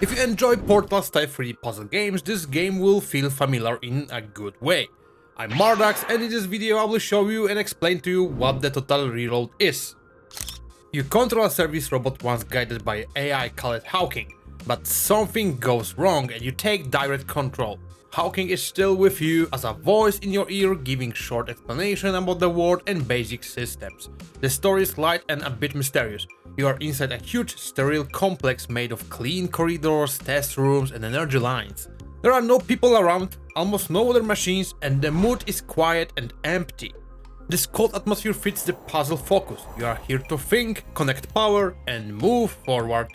If you enjoy Portal-style 3D puzzle games, this game will feel familiar in a good way. I'm Mardax, and in this video I will show you and explain to you what the Total Reload is. You control a service robot once guided by AI called Hawking, but something goes wrong and you take direct control. Hawking is still with you as a voice in your ear, giving short explanation about the world and basic systems. The story is light and a bit mysterious. You are inside a huge sterile complex made of clean corridors, test rooms and energy lines. There are no people around, almost no other machines, and the mood is quiet and empty. This cold atmosphere fits the puzzle focus. You are here to think, connect power and move forward.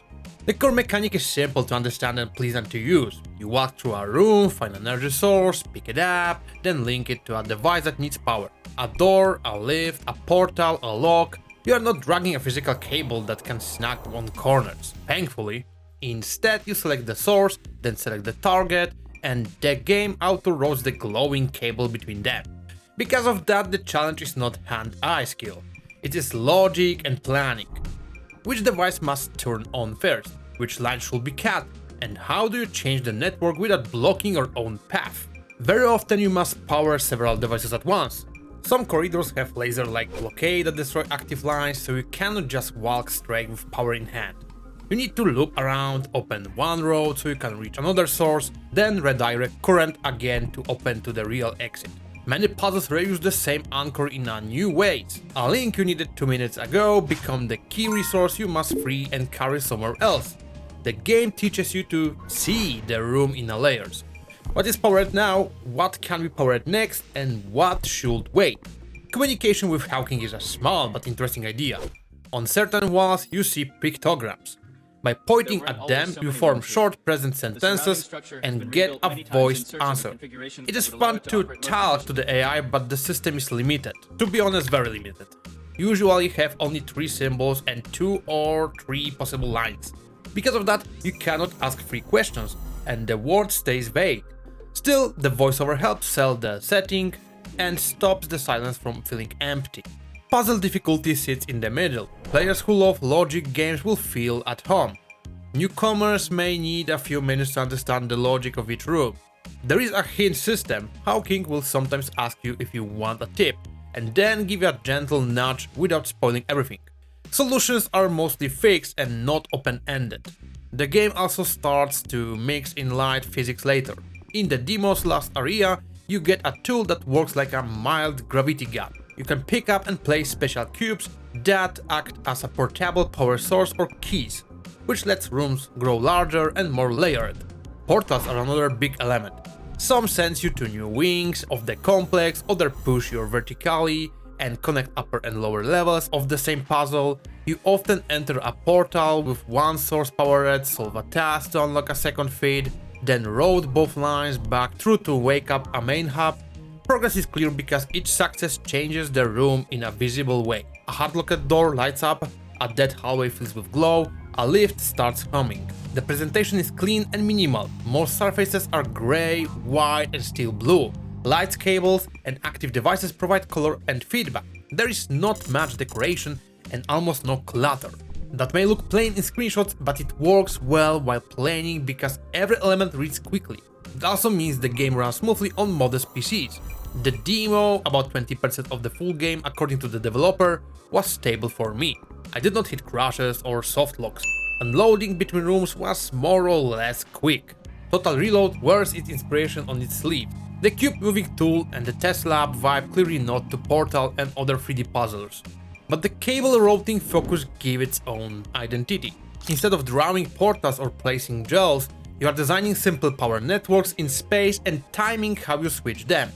The core mechanic is simple to understand and pleasant to use. You walk through a room, find an energy source, pick it up, then link it to a device that needs power. A door, a lift, a portal, a lock. You are not dragging a physical cable that can snag on corners, thankfully. Instead, you select the source, then select the target, and the game auto-routes the glowing cable between them. Because of that, the challenge is not hand-eye skill. It is logic and planning. Which device must turn on first, which line should be cut, and how do you change the network without blocking your own path? Very often you must power several devices at once. Some corridors have laser-like blockade that destroy active lines, so you cannot just walk straight with power in hand. You need to loop around, open one road so you can reach another source, then redirect current again to open to the real exit. Many puzzles reuse the same anchor in a new ways. A link you needed 2 minutes ago become the key resource you must free and carry somewhere else. The game teaches you to see the room in layers. What is powered now, what can be powered next, and what should wait. Communication with Hawking is a small but interesting idea. On certain walls you see pictograms. By pointing at them, you form short present sentences and get a voiced answer. It is fun to talk to the AI, but the system is limited. To be honest, very limited. Usually you have only 3 symbols and 2 or 3 possible lines. Because of that, you cannot ask free questions, and the word stays vague. Still, the voiceover helps sell the setting and stops the silence from feeling empty. Puzzle difficulty sits in the middle. Players who love logic games will feel at home. Newcomers may need a few minutes to understand the logic of each room. There is a hint system. Hawking will sometimes ask you if you want a tip, and then give you a gentle nudge without spoiling everything. Solutions are mostly fixed and not open-ended. The game also starts to mix in light physics later. In the demo's last area, you get a tool that works like a mild gravity gun. You can pick up and place special cubes that act as a portable power source or keys, which lets rooms grow larger and more layered. Portals are another big element. Some send you to new wings of the complex, others push you vertically and connect upper and lower levels of the same puzzle. You often enter a portal with one source powered, solve a task to unlock a second feed, then route both lines back through to wake up a main hub. Progress is clear because each success changes the room in a visible way. A hard-locked door lights up, a dead hallway fills with glow, a lift starts humming. The presentation is clean and minimal. Most surfaces are grey, white and steel blue. Lights, cables and active devices provide color and feedback. There is not much decoration and almost no clutter. That may look plain in screenshots, but it works well while playing because every element reads quickly. It also means the game runs smoothly on modest PCs. The demo, about 20% of the full game according to the developer, was stable for me. I did not hit crashes or soft locks. Unloading between rooms was more or less quick. Total Reload wears its inspiration on its sleeve. The cube moving tool and the test lab vibe clearly nod to Portal and other 3D puzzlers. But the cable routing focus give its own identity. Instead of drawing portals or placing gels, you are designing simple power networks in space and timing how you switch them.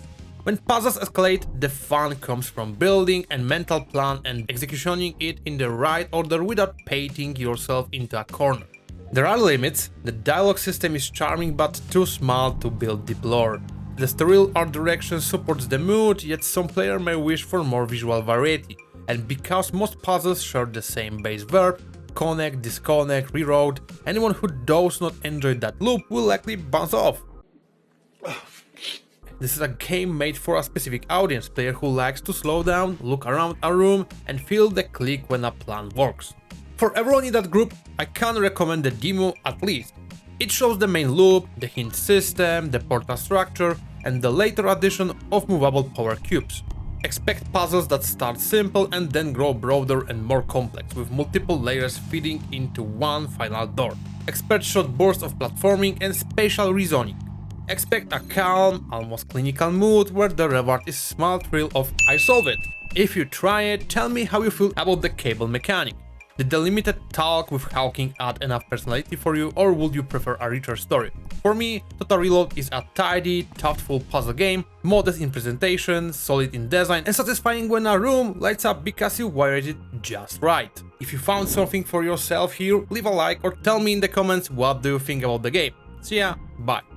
When puzzles escalate, the fun comes from building a mental plan and executioning it in the right order without painting yourself into a corner. There are limits. The dialogue system is charming but too small to build deep lore. The sterile art direction supports the mood, yet some player may wish for more visual variety. And because most puzzles share the same base verb, connect, disconnect, reroute, anyone who does not enjoy that loop will likely bounce off. This is a game made for a specific audience, player who likes to slow down, look around a room and feel the click when a plan works. For everyone in that group, I can recommend the demo at least. It shows the main loop, the hint system, the portal structure, and the later addition of movable power cubes. Expect puzzles that start simple and then grow broader and more complex, with multiple layers feeding into one final door. Expect short bursts of platforming and spatial reasoning. Expect a calm, almost clinical mood where the reward is small thrill of I solve it. If you try it, tell me how you feel about the cable mechanic. Did the limited talk with Hawking add enough personality for you, or would you prefer a richer story? For me, Total Reload is a tidy, thoughtful puzzle game, modest in presentation, solid in design, and satisfying when a room lights up because you wired it just right. If you found something for yourself here, leave a like or tell me in the comments what do you think about the game. See ya, bye.